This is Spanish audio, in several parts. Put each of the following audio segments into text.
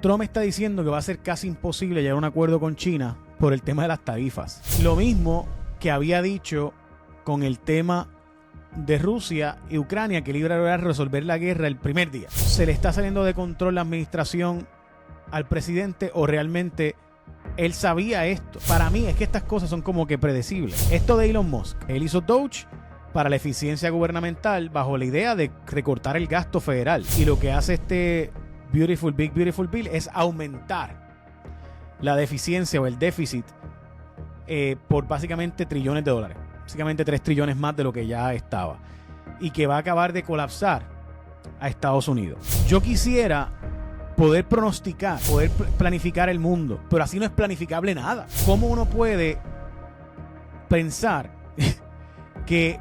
Trump está diciendo que va a ser casi imposible llegar a un acuerdo con China por el tema de las tarifas. Lo mismo que había dicho con el tema de Rusia y Ucrania, que iba a resolver la guerra el primer día. ¿Se le está saliendo de control la administración al presidente o realmente él sabía esto? Para mí es que estas cosas son como que predecibles. Esto de Elon Musk, él hizo Doge para la eficiencia gubernamental bajo la idea de recortar el gasto federal. Y lo que hace este Beautiful Bill es aumentar la deficiencia o el déficit por básicamente trillones de dólares. Básicamente 3 trillones más de lo que ya estaba. Y que va a acabar de colapsar a Estados Unidos. Yo quisiera poder pronosticar, poder planificar el mundo, pero así no es planificable nada. ¿Cómo uno puede pensar que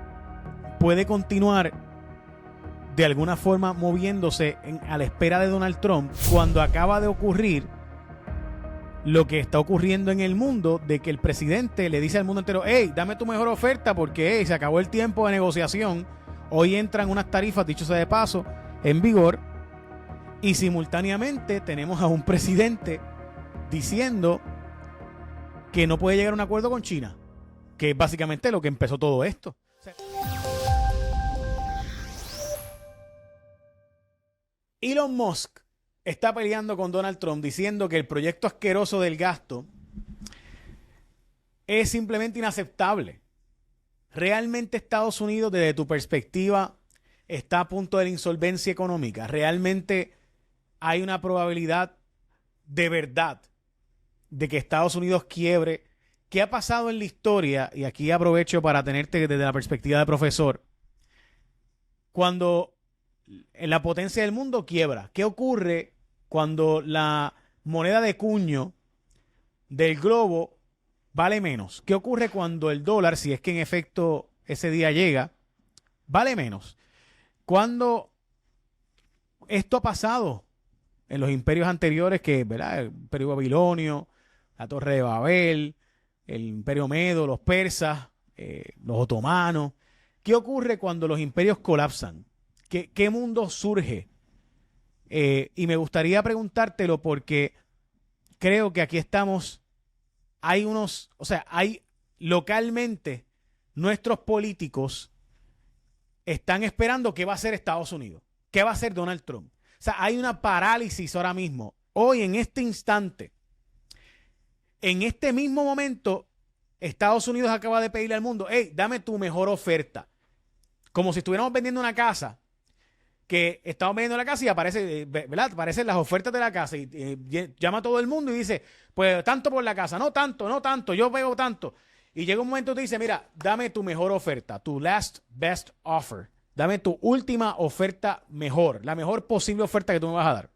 puede continuar de alguna forma moviéndose a la espera de Donald Trump cuando acaba de ocurrir lo que está ocurriendo en el mundo, de que el presidente le dice al mundo entero: hey, dame tu mejor oferta porque se acabó el tiempo de negociación, hoy entran unas tarifas, dicho sea de paso, en vigor, y simultáneamente tenemos a un presidente diciendo que no puede llegar a un acuerdo con China, que es básicamente lo que empezó todo esto. O sea, Elon Musk está peleando con Donald Trump diciendo que el proyecto asqueroso del gasto es simplemente inaceptable. ¿Realmente Estados Unidos, desde tu perspectiva, está a punto de la insolvencia económica? ¿Realmente hay una probabilidad de verdad de que Estados Unidos quiebre? ¿Qué ha pasado en la historia? Y aquí aprovecho para tenerte desde la perspectiva de profesor. Cuando en la potencia del mundo quiebra, ¿qué ocurre cuando la moneda de cuño del globo vale menos? ¿Qué ocurre cuando el dólar, si es que en efecto ese día llega, vale menos? Cuando esto ha pasado en los imperios anteriores, que, ¿verdad? El imperio babilonio, la Torre de Babel, el imperio medo, los persas, los otomanos. ¿Qué ocurre cuando los imperios colapsan? ¿Qué mundo surge? Y me gustaría preguntártelo porque creo que aquí estamos, hay localmente nuestros políticos están esperando qué va a hacer Estados Unidos, qué va a hacer Donald Trump. O sea, hay una parálisis ahora mismo, hoy en este instante, en este mismo momento, Estados Unidos acaba de pedirle al mundo: hey, dame tu mejor oferta. Como si estuviéramos vendiendo una casa, que estamos vendiendo la casa y aparece, ¿verdad? Aparecen las ofertas de la casa y llama a todo el mundo y dice: pues tanto por la casa, no tanto, yo veo tanto. Y llega un momento y te dice: mira, dame tu mejor oferta, tu last best offer. Dame tu última oferta mejor, la mejor posible oferta que tú me vas a dar.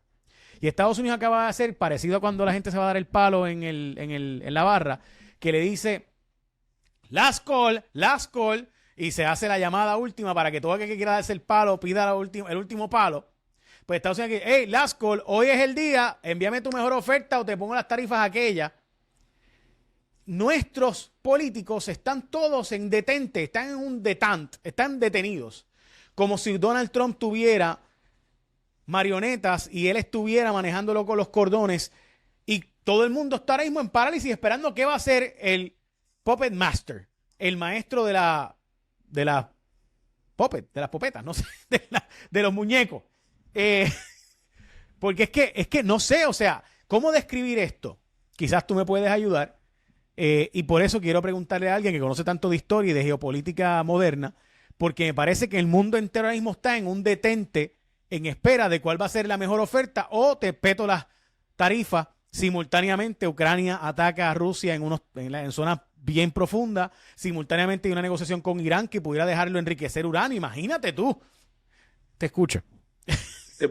Y Estados Unidos acaba de hacer parecido a cuando la gente se va a dar el palo en la barra, que le dice: last call, y se hace la llamada última para que todo aquel que quiera darse el palo pida el último palo. Pues Estados Unidos dice: hey, last call, hoy es el día, envíame tu mejor oferta o te pongo las tarifas aquellas. Nuestros políticos están todos en detente, están en un detente, están detenidos. Como si Donald Trump tuviera marionetas y él estuviera manejándolo con los cordones, y todo el mundo está ahora mismo en parálisis esperando qué va a hacer el Puppet Master, el maestro de las popetas, no sé, de los muñecos. Porque es que no sé, o sea, ¿cómo describir esto? Quizás tú me puedes ayudar, y por eso quiero preguntarle a alguien que conoce tanto de historia y de geopolítica moderna, porque me parece que el mundo entero ahora mismo está en un detente en espera de cuál va a ser la mejor oferta, o te peto las tarifas. Simultáneamente Ucrania ataca a Rusia en zonas bien profundas. Simultáneamente hay una negociación con Irán que pudiera dejarlo enriquecer uranio. Imagínate tú. Te escucho.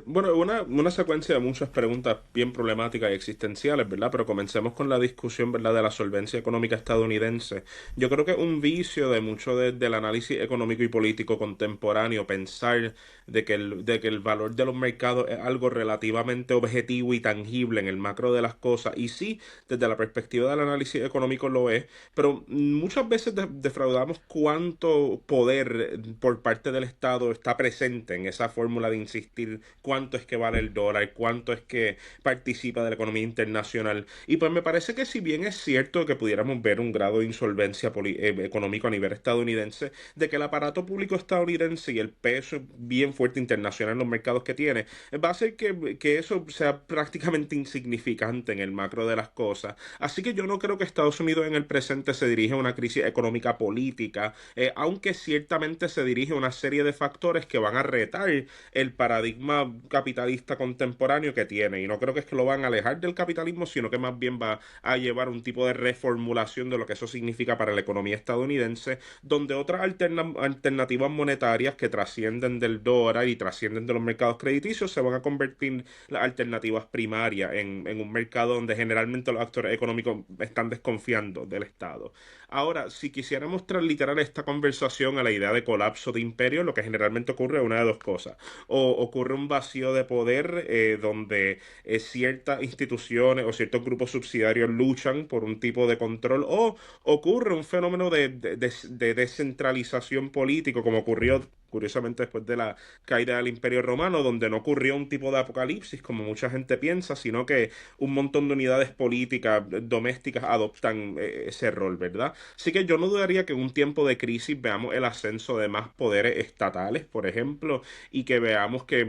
Bueno, una secuencia de muchas preguntas bien problemáticas y existenciales, ¿verdad? Pero comencemos con la discusión, ¿verdad?, de la solvencia económica estadounidense. Yo creo que es un vicio de mucho del análisis económico y político contemporáneo pensar de que el valor de los mercados es algo relativamente objetivo y tangible en el macro de las cosas. Y sí, desde la perspectiva del análisis económico lo es, pero muchas veces defraudamos cuánto poder por parte del Estado está presente en esa fórmula de insistir cuánto es que vale el dólar, cuánto es que participa de la economía internacional. Y pues me parece que si bien es cierto que pudiéramos ver un grado de insolvencia económico a nivel estadounidense, de que el aparato público estadounidense y el peso bien fuerte internacional en los mercados que tiene, va a hacer que eso sea prácticamente insignificante en el macro de las cosas. Así que yo no creo que Estados Unidos en el presente se dirija a una crisis económica política, aunque ciertamente se dirige a una serie de factores que van a retar el paradigma capitalista contemporáneo que tiene. Y no creo que es que lo van a alejar del capitalismo, sino que más bien va a llevar un tipo de reformulación de lo que eso significa para la economía estadounidense, donde otras alternativas monetarias que trascienden del dólar y trascienden de los mercados crediticios se van a convertir en las alternativas primarias en un mercado donde generalmente los actores económicos están desconfiando del Estado. Ahora, si quisiéramos transliterar esta conversación a la idea de colapso de imperio, lo que generalmente ocurre es una de dos cosas. O ocurre un vacío de poder donde ciertas instituciones o ciertos grupos subsidiarios luchan por un tipo de control, o ocurre un fenómeno de descentralización político, como ocurrió curiosamente después de la caída del Imperio Romano, donde no ocurrió un tipo de apocalipsis como mucha gente piensa, sino que un montón de unidades políticas domésticas adoptan ese rol, ¿verdad? Así que yo no dudaría que en un tiempo de crisis veamos el ascenso de más poderes estatales, por ejemplo, y que veamos que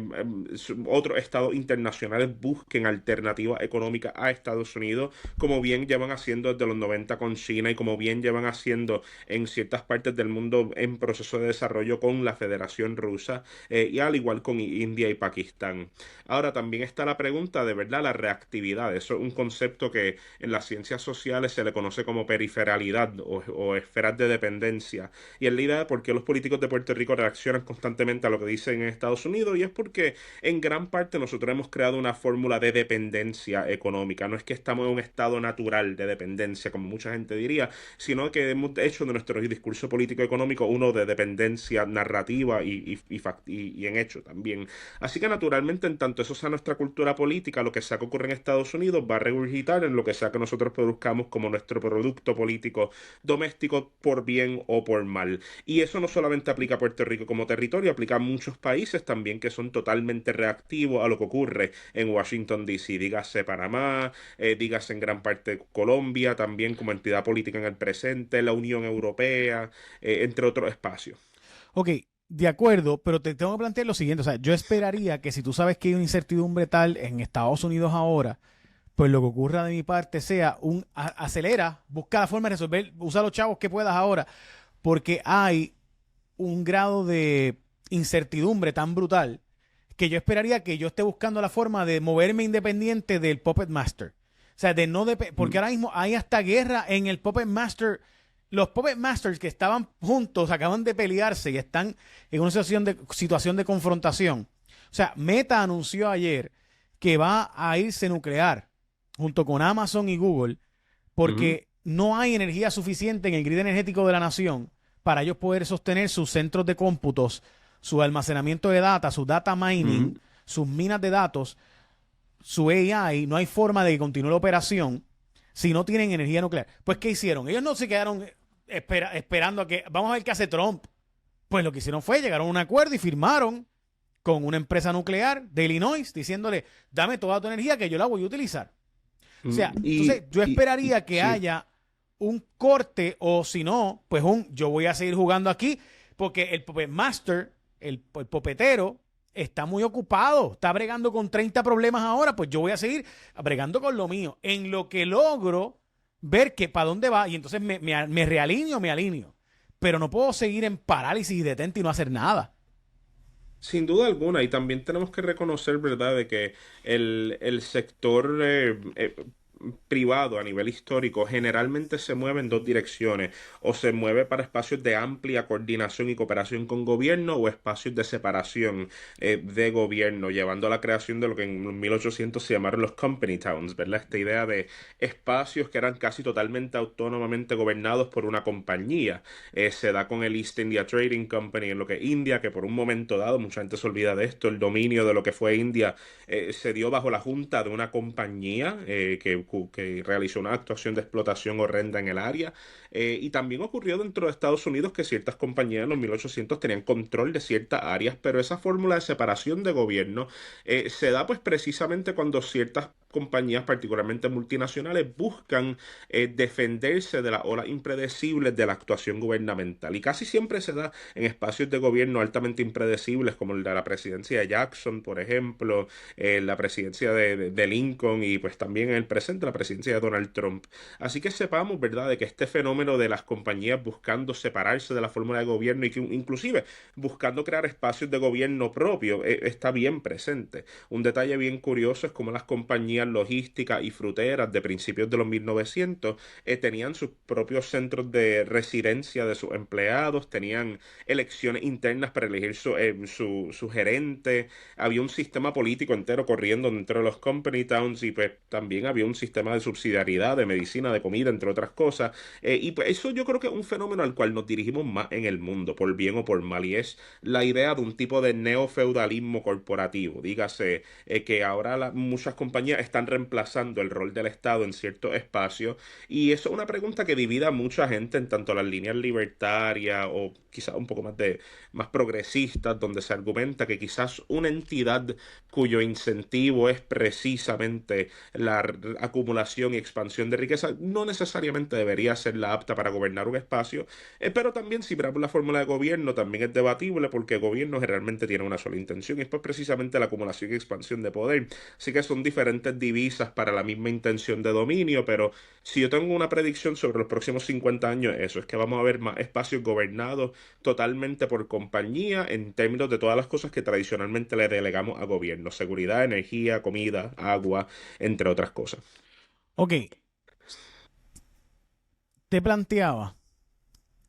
otros estados internacionales busquen alternativas económicas a Estados Unidos, como bien llevan haciendo desde los 90 con China y como bien llevan haciendo en ciertas partes del mundo en proceso de desarrollo con la Federación Rusa, y al igual con India y Pakistán. Ahora también está la pregunta de, ¿verdad?, la reactividad. Eso es un concepto que en las ciencias sociales se le conoce como periferalidad o esferas de dependencia. Y es la idea de por qué los políticos de Puerto Rico reaccionan constantemente a lo que dicen en Estados Unidos, y es porque en gran parte nosotros hemos creado una fórmula de dependencia económica. No es que estamos en un estado natural de dependencia, como mucha gente diría, sino que hemos hecho de nuestro discurso político económico uno de dependencia narrativa y en hecho también. Así que naturalmente, en tanto eso sea nuestra cultura política, lo que sea que ocurre en Estados Unidos va a regurgitar en lo que sea que nosotros produzcamos como nuestro producto político doméstico, por bien o por mal. Y eso no solamente aplica a Puerto Rico como territorio, aplica a muchos países también que son totalmente reactivos a lo que ocurre en Washington, D.C. Dígase Panamá, dígase en gran parte Colombia, también como entidad política en el presente, la Unión Europea, entre otros espacios. Ok, de acuerdo, pero te tengo que plantear lo siguiente. O sea, yo esperaría que si tú sabes que hay una incertidumbre tal en Estados Unidos ahora, pues lo que ocurra de mi parte sea acelera, busca la forma de resolver, usa los chavos que puedas ahora, porque hay un grado de incertidumbre tan brutal que yo esperaría que yo esté buscando la forma de moverme independiente del Puppet Master. O sea, de no porque ahora mismo hay hasta guerra en el Puppet Master. Los Puppet Masters que estaban juntos acaban de pelearse y están en una situación de confrontación. O sea, Meta anunció ayer que va a irse nuclear junto con Amazon y Google porque no hay energía suficiente en el grid energético de la nación para ellos poder sostener sus centros de cómputos, su almacenamiento de data, su data mining, sus minas de datos, su AI. No hay forma de que continúe la operación si no tienen energía nuclear. Pues, ¿qué hicieron? Ellos no se quedaron esperando a que vamos a ver qué hace Trump. Pues lo que hicieron fue llegaron a un acuerdo y firmaron con una empresa nuclear de Illinois diciéndole, dame toda tu energía que yo la voy a utilizar. O sea, entonces yo esperaría que haya un corte, o si no, pues yo voy a seguir jugando aquí porque el Puppet Master, el popetero, está muy ocupado, está bregando con 30 problemas ahora, pues yo voy a seguir bregando con lo mío, en lo que logro ver que para dónde va, y entonces me realineo, me alineo. Pero no puedo seguir en parálisis y detente y no hacer nada. Sin duda alguna, y también tenemos que reconocer, ¿verdad?, de que el sector privado a nivel histórico generalmente se mueve en dos direcciones: o se mueve para espacios de amplia coordinación y cooperación con gobierno, o espacios de separación de gobierno, llevando a la creación de lo que en 1800 se llamaron los company towns, ¿verdad? Esta idea de espacios que eran casi totalmente autónomamente gobernados por una compañía. Se da con el East India Trading Company en lo que India, que por un momento dado, mucha gente se olvida de esto, el dominio de lo que fue India se dio bajo la junta de una compañía que realizó una actuación de explotación horrenda en el área. Y también ocurrió dentro de Estados Unidos que ciertas compañías en los 1800 tenían control de ciertas áreas, pero esa fórmula de separación de gobierno se da pues precisamente cuando ciertas compañías, particularmente multinacionales, buscan defenderse de las olas impredecibles de la actuación gubernamental. Y casi siempre se da en espacios de gobierno altamente impredecibles, como el de la presidencia de Jackson, por ejemplo, la presidencia de Lincoln y pues también en el presente la presidencia de Donald Trump. Así que sepamos, ¿verdad?, de que este fenómeno de las compañías buscando separarse de la fórmula de gobierno y que inclusive buscando crear espacios de gobierno propio está bien presente. Un detalle bien curioso es cómo las compañías logísticas y fruteras de principios de los 1900 tenían sus propios centros de residencia de sus empleados, tenían elecciones internas para elegir su gerente, había un sistema político entero corriendo dentro de los company towns y pues también había un sistema de subsidiariedad, de medicina, de comida, entre otras cosas. Y pues eso yo creo que es un fenómeno al cual nos dirigimos más en el mundo, por bien o por mal, y es la idea de un tipo de neofeudalismo corporativo. Dígase que ahora muchas compañías están reemplazando el rol del Estado en ciertos espacios, y eso es una pregunta que divide a mucha gente en tanto las líneas libertarias o quizás un poco más progresistas, donde se argumenta que quizás una entidad cuyo incentivo es precisamente la acumulación y expansión de riqueza no necesariamente debería ser la apta para gobernar un espacio, pero también si miramos la fórmula de gobierno también es debatible porque el gobierno generalmente tiene una sola intención y es pues precisamente la acumulación y expansión de poder. Así que son diferentes divisas para la misma intención de dominio, pero si yo tengo una predicción sobre los próximos 50 años, eso es que vamos a ver más espacios gobernados totalmente por compañía en términos de todas las cosas que tradicionalmente le delegamos a gobierno: seguridad, energía, comida, agua, entre otras cosas. Ok, te planteaba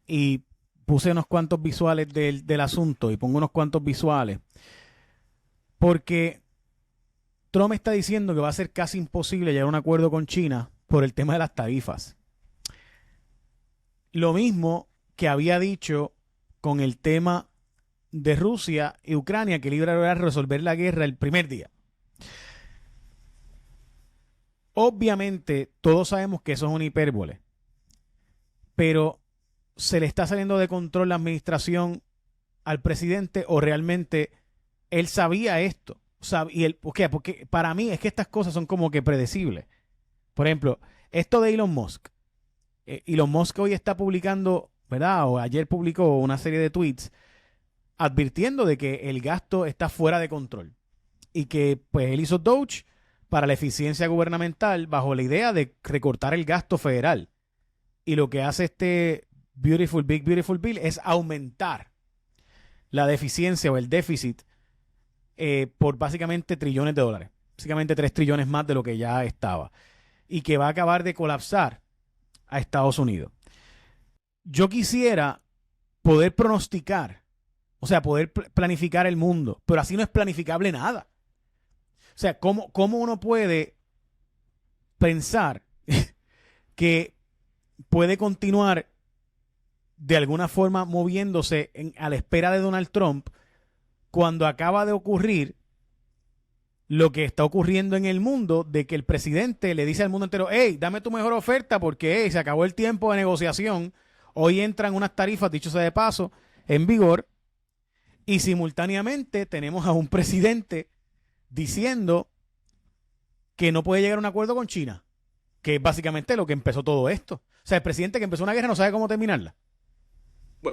y puse unos cuantos visuales del asunto y pongo unos cuantos visuales porque Trump está diciendo que va a ser casi imposible llegar a un acuerdo con China por el tema de las tarifas. Lo mismo que había dicho con el tema de Rusia y Ucrania, que iba a resolver la guerra el primer día. Obviamente, todos sabemos que eso es una hipérbole, pero ¿se le está saliendo de control la administración al presidente o realmente él sabía esto? ¿Por qué? Porque para mí es que estas cosas son como que predecibles. Por ejemplo, esto de Elon Musk. Elon Musk hoy está publicando, ¿verdad? O ayer publicó una serie de tweets advirtiendo de que el gasto está fuera de control y que pues él hizo Doge para la eficiencia gubernamental bajo la idea de recortar el gasto federal. Y lo que hace este Big Beautiful Bill es aumentar la deficiencia o el déficit por básicamente trillones de dólares. Básicamente 3 trillones más de lo que ya estaba. Y que va a acabar de colapsar a Estados Unidos. Yo quisiera poder pronosticar, o sea, poder planificar el mundo, pero así no es planificable nada. O sea, ¿cómo uno puede pensar que puede continuar de alguna forma moviéndose a la espera de Donald Trump cuando acaba de ocurrir lo que está ocurriendo en el mundo, de que el presidente le dice al mundo entero: hey, dame tu mejor oferta porque se acabó el tiempo de negociación, hoy entran unas tarifas, dicho sea de paso, en vigor, y simultáneamente tenemos a un presidente diciendo que no puede llegar a un acuerdo con China, que es básicamente lo que empezó todo esto. O sea, el presidente que empezó una guerra no sabe cómo terminarla.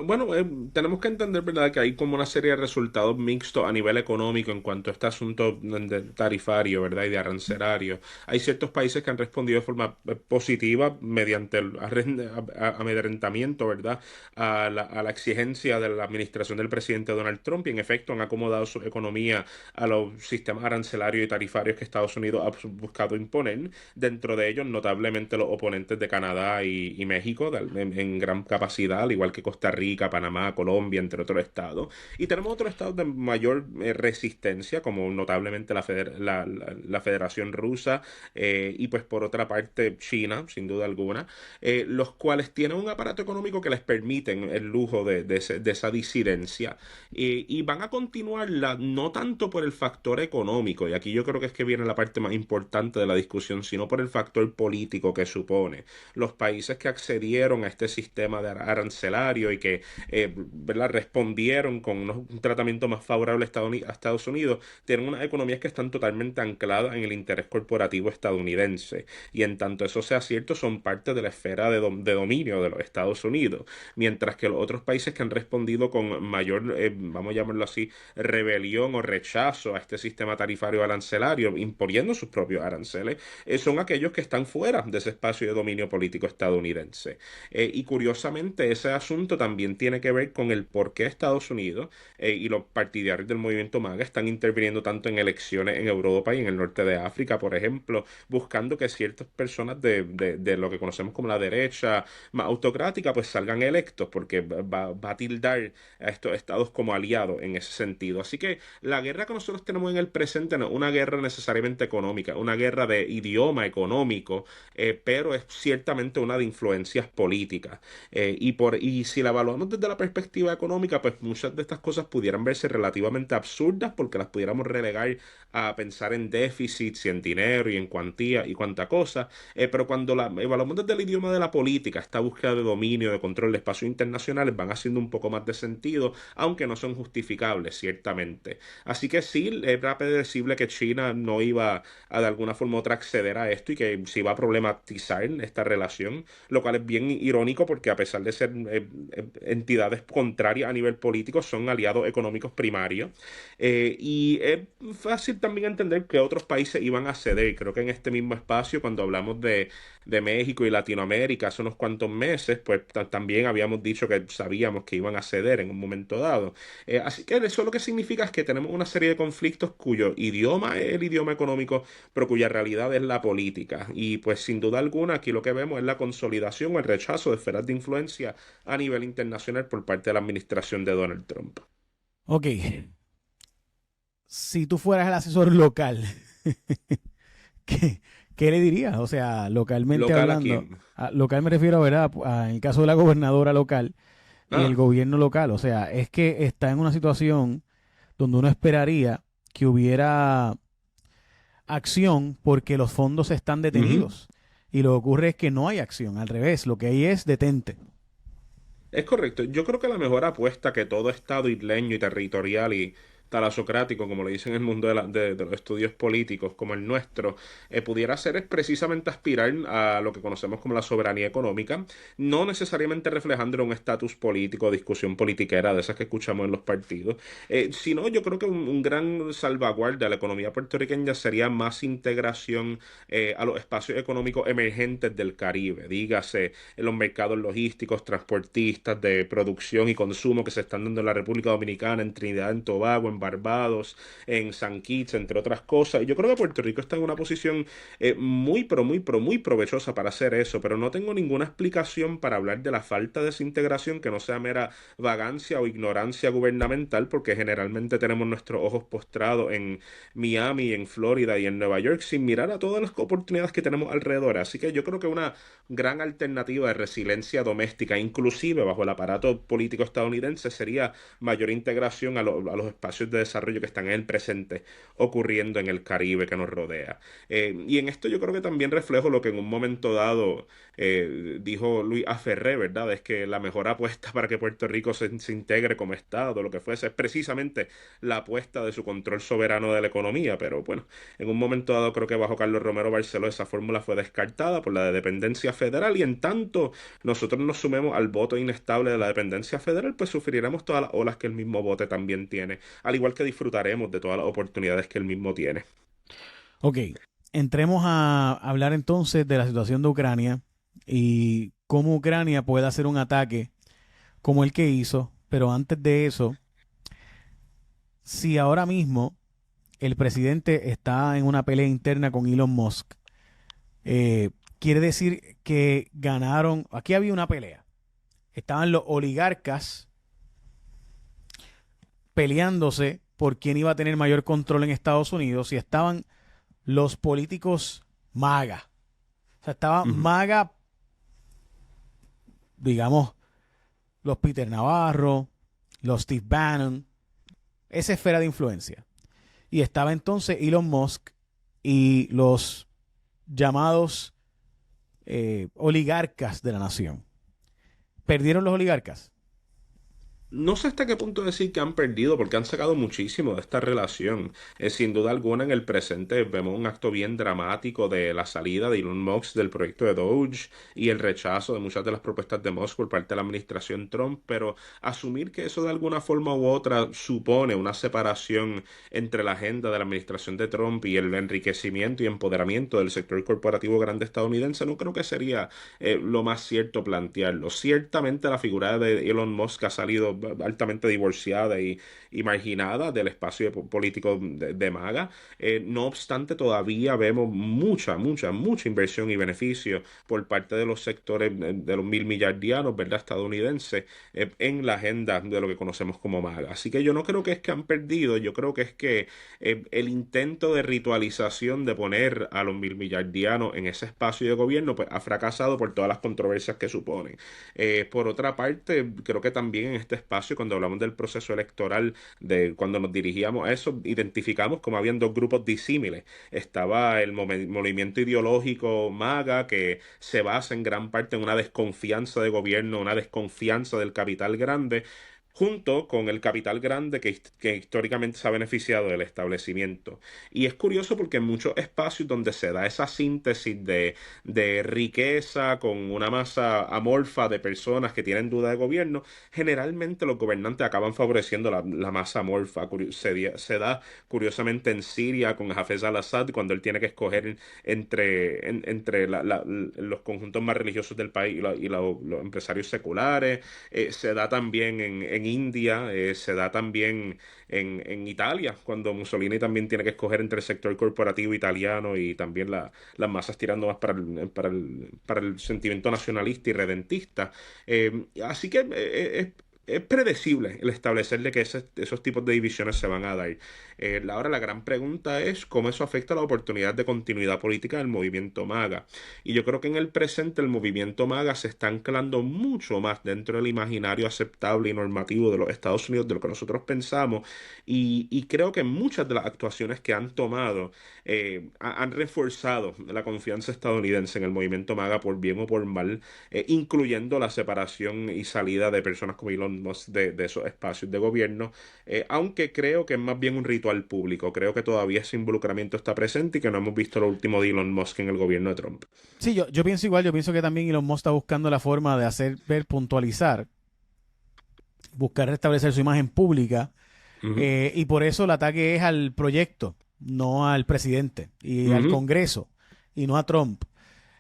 Bueno, tenemos que entender, ¿verdad?, que hay como una serie de resultados mixtos a nivel económico en cuanto a este asunto de tarifario, ¿verdad?, y de arancelario. Hay ciertos países que han respondido de forma positiva mediante el amedrentamiento, ¿verdad?, a la exigencia de la administración del presidente Donald Trump, y en efecto han acomodado su economía a los sistemas arancelarios y tarifarios que Estados Unidos ha buscado imponer, dentro de ellos notablemente los oponentes de Canadá y México en gran capacidad, al igual que Costa Rica, Panamá, Colombia, entre otros estados. Y tenemos otros estados de mayor resistencia, como notablemente la Federación Rusa, y pues por otra parte China, sin duda alguna, los cuales tienen un aparato económico que les permiten el lujo de esa disidencia. Y van a continuarla no tanto por el factor económico, y aquí yo creo que es que viene la parte más importante de la discusión, sino por el factor político que supone. Los países que accedieron a este sistema de arancelario y que ¿verdad? Respondieron con un tratamiento más favorable a Estados Unidos, tienen unas economías que están totalmente ancladas en el interés corporativo estadounidense. Y en tanto eso sea cierto, son parte de la esfera de dominio de los Estados Unidos. Mientras que los otros países que han respondido con mayor, vamos a llamarlo así, rebelión o rechazo a este sistema tarifario arancelario, imponiendo sus propios aranceles, son aquellos que están fuera de ese espacio de dominio político estadounidense. Y curiosamente, ese asunto también tiene que ver con el por qué Estados Unidos y los partidarios del movimiento MAGA están interviniendo tanto en elecciones en Europa y en el norte de África, por ejemplo, buscando que ciertas personas de lo que conocemos como la derecha más autocrática pues salgan electos, porque va a tildar a estos estados como aliados en ese sentido. Así que la guerra que nosotros tenemos en el presente no es una guerra necesariamente económica, una guerra de idioma económico, pero es ciertamente una de influencias políticas. Y si la evaluamos desde la perspectiva económica, pues muchas de estas cosas pudieran verse relativamente absurdas porque las pudiéramos relegar a pensar en déficits y en dinero y en cuantía y cuánta cosa, pero cuando la evaluamos desde el idioma de la política, esta búsqueda de dominio, de control de espacios internacionales van haciendo un poco más de sentido, aunque no son justificables, ciertamente. Así que sí, era predecible que China no iba a de alguna forma u otra acceder a esto y que se iba a problematizar esta relación, lo cual es bien irónico porque a pesar de ser entidades contrarias a nivel político, son aliados económicos primarios. Y es fácil también entender que otros países iban a ceder. Creo que en este mismo espacio, cuando hablamos de México y Latinoamérica hace unos cuantos meses, pues también habíamos dicho que sabíamos que iban a ceder en un momento dado. Así que eso lo que significa es que tenemos una serie de conflictos cuyo idioma es el idioma económico, pero cuya realidad es la política. Y pues sin duda alguna aquí lo que vemos es la consolidación o el rechazo de esferas de influencia a nivel internacional por parte de la administración de Donald Trump. Ok, si tú fueras el asesor local, ¿qué, qué le dirías? O sea, localmente ¿Local a hablando, quién? local me refiero, ¿verdad? En el caso de la gobernadora local y el Ah. gobierno local, o sea, es que está en una situación donde uno esperaría que hubiera acción porque los fondos están Ujú. detenidos. Y lo que ocurre es que no hay acción, al revés, lo que hay es detente. Es correcto. Yo creo que la mejor apuesta que todo estado isleño y territorial y talasocrático, como le dicen en el mundo de los estudios políticos, como el nuestro, pudiera hacer es precisamente aspirar a lo que conocemos como la soberanía económica, no necesariamente reflejando un estatus político, discusión politiquera de esas que escuchamos en los partidos, sino yo creo que un gran salvaguarda de la economía puertorriqueña sería más integración a los espacios económicos emergentes del Caribe, dígase en los mercados logísticos, transportistas, de producción y consumo que se están dando en la República Dominicana, en Trinidad, en Tobago, en Barbados, en San Kitts, entre otras cosas. Y yo creo que Puerto Rico está en una posición muy provechosa para hacer eso, pero no tengo ninguna explicación para hablar de la falta de esa integración que no sea mera vagancia o ignorancia gubernamental, porque generalmente tenemos nuestros ojos postrados en Miami, en Florida y en Nueva York sin mirar a todas las oportunidades que tenemos alrededor. Así que yo creo que una gran alternativa de resiliencia doméstica, inclusive bajo el aparato político estadounidense, sería mayor integración a los espacios de desarrollo que están en el presente ocurriendo en el Caribe que nos rodea. Y en esto yo creo que también reflejo lo que en un momento dado dijo Luis Aferré, ¿verdad? Es que la mejor apuesta para que Puerto Rico se integre como Estado, lo que fuese, es precisamente la apuesta de su control soberano de la economía. Pero bueno, en un momento dado creo que bajo Carlos Romero Barceló esa fórmula fue descartada por la de dependencia federal y en tanto nosotros nos sumemos al voto inestable de la dependencia federal, pues sufriremos todas las olas que el mismo voto también tiene, al igual que disfrutaremos de todas las oportunidades que el mismo tiene. Ok, entremos a hablar entonces de la situación de Ucrania y cómo Ucrania puede hacer un ataque como el que hizo, pero antes de eso, si ahora mismo el presidente está en una pelea interna con Elon Musk, quiere decir que ganaron, aquí había una pelea. estaban los oligarcas peleándose por quién iba a tener mayor control en Estados Unidos, y estaban los políticos MAGA. O sea, estaba MAGA, digamos, los Peter Navarro, los Steve Bannon, esa esfera de influencia. Y estaba entonces Elon Musk y los llamados oligarcas de la nación. ¿Perdieron los oligarcas? No sé hasta qué punto decir que han perdido, porque han sacado muchísimo de esta relación. Sin duda alguna, en el presente vemos un acto bien dramático de la salida de Elon Musk del proyecto de Doge y el rechazo de muchas de las propuestas de Musk por parte de la administración Trump, pero asumir que eso de alguna forma u otra supone una separación entre la agenda de la administración de Trump y el enriquecimiento y empoderamiento del sector corporativo grande estadounidense, no creo que sería lo más cierto plantearlo. Ciertamente la figura de Elon Musk ha salido altamente divorciada y marginada del espacio político de MAGA. No obstante, todavía vemos mucha inversión y beneficio por parte de los sectores de los mil millardianos, ¿verdad?, estadounidenses, en la agenda de lo que conocemos como MAGA. Así que yo no creo que es que han perdido, yo creo que es que el intento de ritualización de poner a los mil millardianos en ese espacio de gobierno pues ha fracasado por todas las controversias que suponen. Por otra parte, creo que también en este espacio, cuando hablamos del proceso electoral, de cuando nos dirigíamos a eso, identificamos como habían dos grupos disímiles. Estaba el movimiento ideológico MAGA, que se basa en gran parte en una desconfianza de gobierno, una desconfianza del capital grande, junto con el capital grande que históricamente se ha beneficiado del establecimiento. Y es curioso porque en muchos espacios donde se da esa síntesis de riqueza con una masa amorfa de personas que tienen duda de gobierno, generalmente los gobernantes acaban favoreciendo la masa amorfa. Se da curiosamente en Siria con Hafez al-Assad, cuando él tiene que escoger entre los conjuntos más religiosos del país y los empresarios seculares. Se da también en India, se da también en Italia, cuando Mussolini también tiene que escoger entre el sector corporativo italiano y también las masas tirando más para el sentimiento nacionalista y redentista. Así que es predecible el establecerle que esos tipos de divisiones se van a dar. Ahora la gran pregunta es cómo eso afecta la oportunidad de continuidad política del movimiento MAGA. Y yo creo que en el presente el movimiento MAGA se está anclando mucho más dentro del imaginario aceptable y normativo de los Estados Unidos de lo que nosotros pensamos. Y creo que muchas de las actuaciones que han tomado han reforzado la confianza estadounidense en el movimiento MAGA por bien o por mal, incluyendo la separación y salida de personas como Elon Musk de esos espacios de gobierno, aunque creo que es más bien un ritual público. Creo que todavía ese involucramiento está presente y que no hemos visto lo último de Elon Musk en el gobierno de Trump. Sí, yo pienso igual. Yo pienso que también Elon Musk está buscando la forma de hacer ver, puntualizar, buscar restablecer su imagen pública, Ujú, y por eso el ataque es al proyecto, no al presidente y al ujú, Congreso, y no a Trump.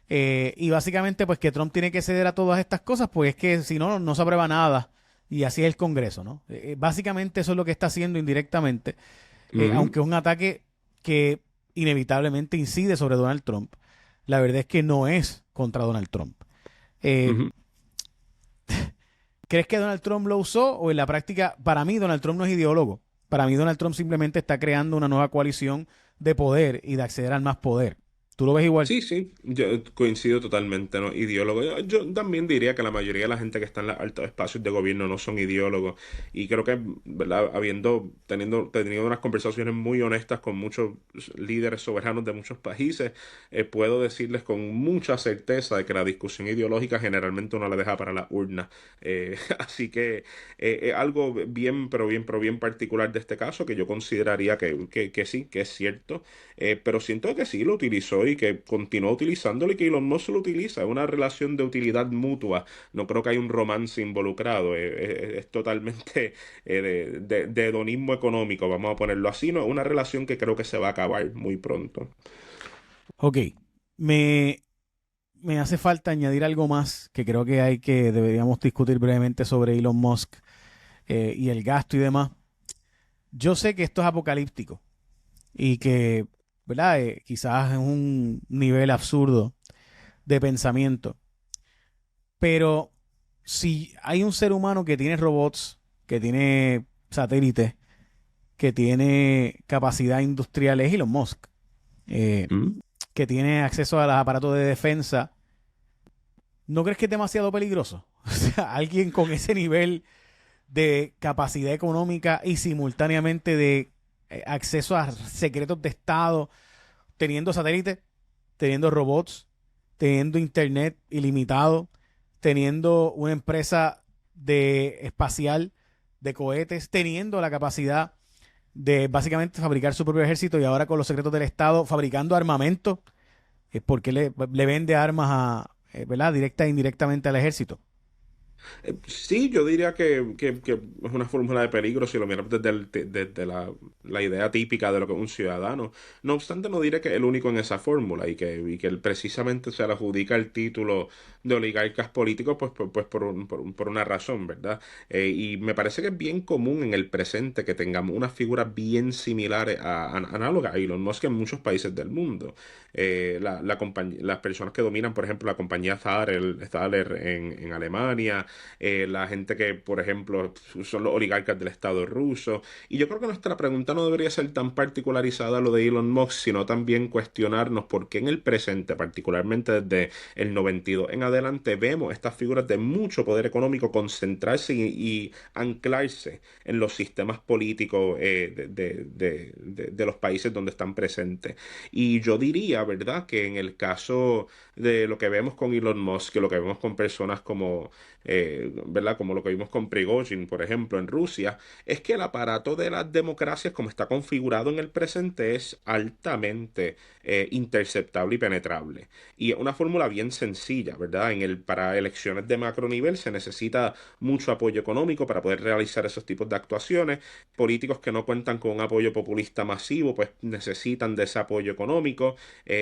Y básicamente pues que Trump tiene que ceder a todas estas cosas, pues es que si no, no se aprueba nada, y así es el Congreso, ¿no? Básicamente eso es lo que está haciendo indirectamente, ujú, aunque es un ataque que inevitablemente incide sobre Donald Trump. La verdad es que no es contra Donald Trump. Eh, ujú. ¿Crees que Donald Trump lo usó, o en la práctica, para mí Donald Trump no es ideólogo? Para mí Donald Trump simplemente está creando una nueva coalición de poder y de acceder al más poder. ¿Tú lo ves igual? Sí, sí, yo coincido totalmente, ¿no? Ideólogo. Yo también diría que la mayoría de la gente que está en los altos espacios de gobierno no son ideólogos. Y creo que, ¿verdad? Teniendo unas conversaciones muy honestas con muchos líderes soberanos de muchos países, puedo decirles con mucha certeza de que la discusión ideológica generalmente uno la deja para la urna. Así que algo pero bien particular de este caso, que yo consideraría que sí, que es cierto. Pero siento que sí lo utilizó y que continuó utilizándolo y que Elon Musk lo utiliza. Es una relación de utilidad mutua. No creo que hay un romance involucrado. Es totalmente de hedonismo económico, vamos a ponerlo así. No, es una relación que creo que se va a acabar muy pronto. Ok, me, me hace falta añadir algo más que creo que deberíamos discutir brevemente sobre Elon Musk, y el gasto y demás. Yo sé que esto es apocalíptico y que, ¿verdad? Quizás es un nivel absurdo de pensamiento, pero si hay un ser humano que tiene robots, que tiene satélites, que tiene capacidad industrial, es Elon Musk, eh, Mm. que tiene acceso a los aparatos de defensa. ¿No crees que es demasiado peligroso? O sea, alguien con ese nivel de capacidad económica y simultáneamente de acceso a secretos de Estado, teniendo satélites, teniendo robots, teniendo internet ilimitado, teniendo una empresa de espacial, de cohetes, teniendo la capacidad de básicamente fabricar su propio ejército y ahora con los secretos del Estado fabricando armamento, porque le vende armas a, ¿verdad? Directa e indirectamente al ejército. Sí, yo diría que es una fórmula de peligro si lo miramos desde la idea típica de lo que es un ciudadano. No obstante, no diré que es el único en esa fórmula y que él precisamente se le adjudica el título de oligarcas políticos pues por una razón, ¿verdad? Y me parece que es bien común en el presente que tengamos unas figuras bien similares análogas a Elon Musk en muchos países del mundo. Las personas que dominan, por ejemplo, la compañía Thaler en Alemania, la gente que, por ejemplo, son los oligarcas del Estado ruso. Y yo creo que nuestra pregunta no debería ser tan particularizada a lo de Elon Musk, sino también cuestionarnos por qué en el presente, particularmente desde el 92 en adelante, vemos estas figuras de mucho poder económico concentrarse y anclarse en los sistemas políticos de los países donde están presentes. Y yo diría, ¿verdad?, que en el caso de lo que vemos con Elon Musk, que lo que vemos con personas como ¿verdad? Como lo que vimos con Prigozhin, por ejemplo, en Rusia, es que el aparato de las democracias, como está configurado en el presente, es altamente interceptable y penetrable. Y es una fórmula bien sencilla, ¿verdad? Para elecciones de macro nivel se necesita mucho apoyo económico para poder realizar esos tipos de actuaciones. Políticos que no cuentan con un apoyo populista masivo, pues necesitan de ese apoyo económico,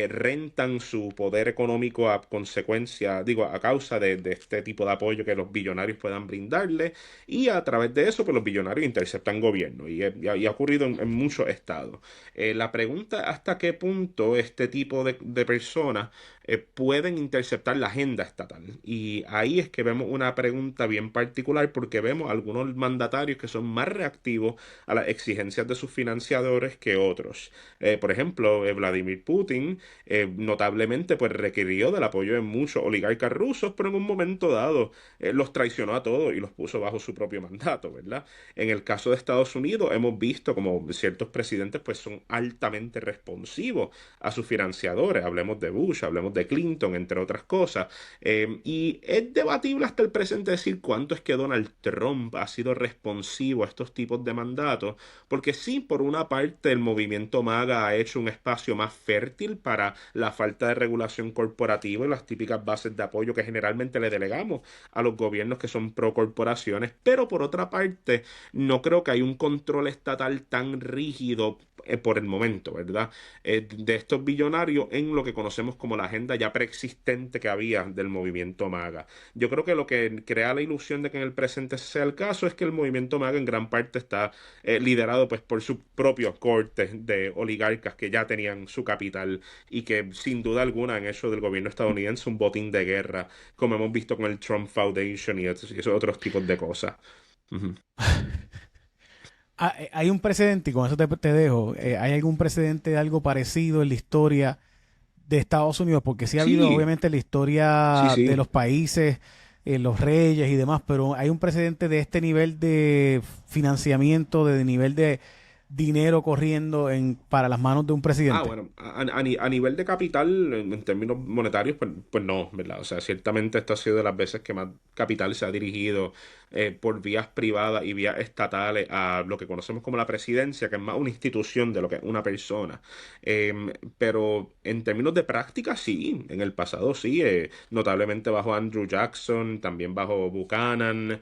rentan su poder económico a consecuencia, digo, a causa de este tipo de apoyo que los billonarios puedan brindarle, y a través de eso, pues los billonarios interceptan gobierno, y ha ocurrido en muchos estados. La pregunta es hasta qué punto este tipo de personas pueden interceptar la agenda estatal. Y ahí es que vemos una pregunta bien particular porque vemos algunos mandatarios que son más reactivos a las exigencias de sus financiadores que otros. Por ejemplo, Vladimir Putin notablemente pues requirió del apoyo de muchos oligarcas rusos, pero en un momento dado los traicionó a todos y los puso bajo su propio mandato, ¿verdad? En el caso de Estados Unidos hemos visto como ciertos presidentes pues son altamente responsivos a sus financiadores. Hablemos de Bush, hablemos de Clinton, entre otras cosas. Y es debatible hasta el presente decir cuánto es que Donald Trump ha sido responsivo a estos tipos de mandatos, porque sí, por una parte, el movimiento MAGA ha hecho un espacio más fértil para la falta de regulación corporativa y las típicas bases de apoyo que generalmente le delegamos a los gobiernos que son pro corporaciones, pero por otra parte, no creo que hay un control estatal tan rígido por el momento, ¿verdad? De estos billonarios en lo que conocemos como la agenda ya preexistente que había del movimiento MAGA. Yo creo que lo que crea la ilusión de que en el presente sea el caso es que el movimiento MAGA en gran parte está liderado pues por sus propios cortes de oligarcas que ya tenían su capital y que sin duda alguna han hecho del gobierno estadounidense un botín de guerra, como hemos visto con el Trump Foundation y esos otros tipos de cosas. Ujú. Hay un precedente, y con eso te dejo, ¿hay algún precedente de algo parecido en la historia de Estados Unidos? Porque sí ha habido, Sí, obviamente, la sí, historia de sí. los países, los reyes y demás, pero hay un precedente de este nivel de financiamiento, de nivel de dinero corriendo para las manos de un Ah, presidente. bueno, a nivel de capital, en términos monetarios, pues no, ¿verdad? O sea, ciertamente esta ha sido de las veces que más capital se ha dirigido por vías privadas y vías estatales a lo que conocemos como la presidencia, que es más una institución de lo que es una persona. Pero en términos de práctica, sí, en el pasado sí, notablemente bajo Andrew Jackson, también bajo Buchanan,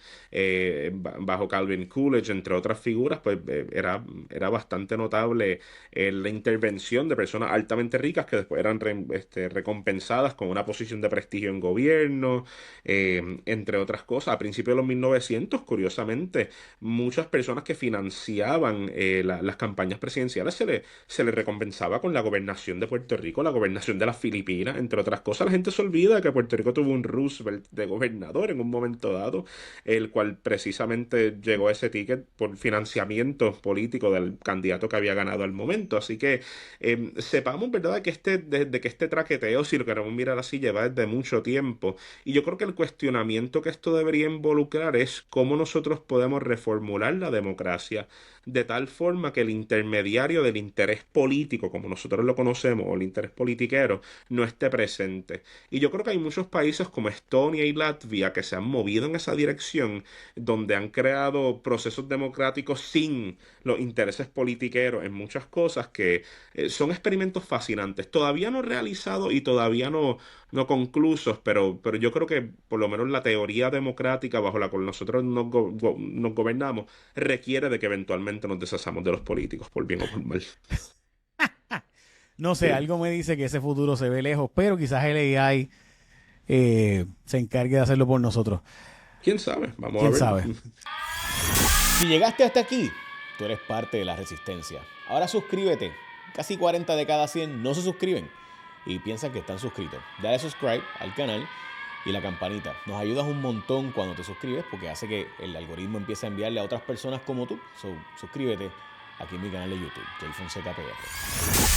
bajo Calvin Coolidge, entre otras figuras, pues era bastante notable la intervención de personas altamente ricas que después eran recompensadas con una posición de prestigio en gobierno, entre otras cosas. A principios de los 1900, curiosamente, muchas personas que financiaban las campañas presidenciales se le recompensaba con la gobernación de Puerto Rico, la gobernación de las Filipinas, entre otras cosas. La gente se olvida que Puerto Rico tuvo un Roosevelt de gobernador en un momento dado, el cual precisamente llegó a ese ticket por financiamiento político del candidato que había ganado al momento. Así que sepamos, ¿verdad?, que de que este traqueteo, si lo queremos mirar así, lleva desde mucho tiempo. Y yo creo que el cuestionamiento que esto debería involucrar es cómo nosotros podemos reformular la democracia de tal forma que el intermediario del interés político, como nosotros lo conocemos, o el interés politiquero, no esté presente. Y yo creo que hay muchos países como Estonia y Latvia que se han movido en esa dirección, donde han creado procesos democráticos sin los intereses politiqueros en muchas cosas que son experimentos fascinantes, todavía no realizados y todavía no conclusos, pero yo creo que por lo menos la teoría democrática bajo la cual nosotros nos gobernamos requiere de que eventualmente nos deshazamos de los políticos, por bien o por mal. No sé, Sí. algo me dice que ese futuro se ve lejos, pero quizás el AI se encargue de hacerlo por nosotros. ¿Quién sabe? Vamos a ¿Quién ver. sabe? Si llegaste hasta aquí, tú eres parte de la resistencia. Ahora suscríbete. Casi 40 de cada 100 no se suscriben y piensan que están suscritos. Dale subscribe al canal y la campanita. Nos ayudas un montón cuando te suscribes porque hace que el algoritmo empiece a enviarle a otras personas como tú. So, suscríbete aquí en mi canal de YouTube, Jay Fonseca PR.